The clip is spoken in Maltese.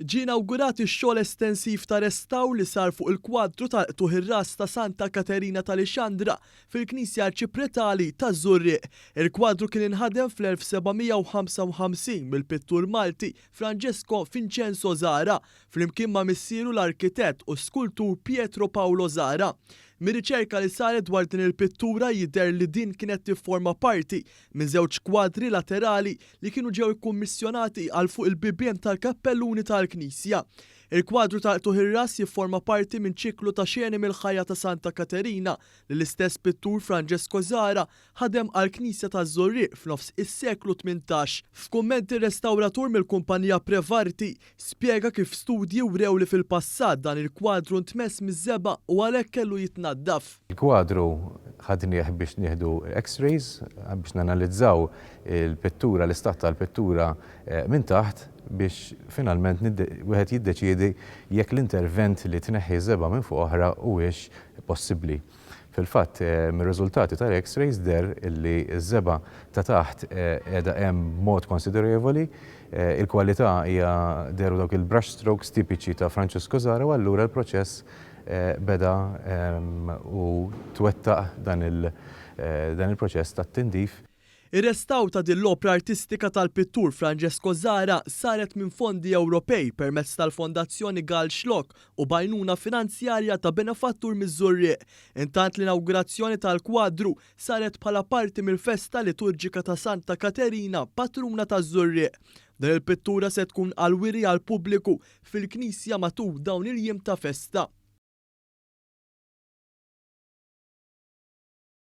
Ġie inawgurat ix-xogħol estensiv ta' restaw li sar fuq il-kwadru tal-qtuħ ir-ras ta' Santa Katerina tal-Ixxandra fil-Knisja Arċipretali ta' Żurrieq. Il-kwadru kien inħadem fl-1755 mill-pittur Malti Francesco Vincenzo Zara flimkien ma' missieru l-arkitett u skultur Pietro Paolo Zara. Mir-riċerka li saret dwar din il-pittura jidher li din kienet tifforma parti minn żewġ kwadri laterali li kienu ġew ikkummissjonati għal fuq il-bibien tal-kappelluni tal-Knisja. Il-kwadru tal-qtuħ ir-ras jifforma parti minn ċiklu ta' xeni mill-ħajja ta' Santa Katerina li l-istess pittur Francesco Zara ħadem għall-Knisja ta' Żurrieq f'nofs is-seklu 18. F'kumment ir-restawratur mill-kumpanija Prevarti spjega kif studji wrew li fil-passat dan il-kwadru ntmess miż-żeba u għalhekk kellu jitnaddaf. Il-kwadru ħadnieh biex nieħdu X-rays biex nanalizzaw il-pittura, l-istat tal-pittura minn taħt biex finalment wieħed jiddeċiedi jekk l-intervent li tneħħi żeba minn fuq oħra huwiex possibbli. Fil-fatt, mir-riżultati tal-X-rays der illi ż-żeba ta' taħt qiegħda hemm mod konsiderevoli, il-kwalità hija deru dawk il-brush strokes tipiċi ta' Francesco Zara u allura l-proċess beda u twettaq dan il-proċess tat-tindif. Ir-restaw ta' din l-opra artistika tal-pittur Francesco Zara saret minn fondi Ewropej permezz tal-Fondazzjoni Gal Xlok u bajnuna finanzjarja ta' benefattur miż-Żurrieq. Intant l-inawgurazzjoni tal-kwadru saret bħala parti mill-festa liturġika ta' Santa Katerina, patruna ta' Żurrieq. Dan il-pittura se tkun għal-wiri għal-pubbliku fil-Knisja matul dawn il-jiem ta' festa.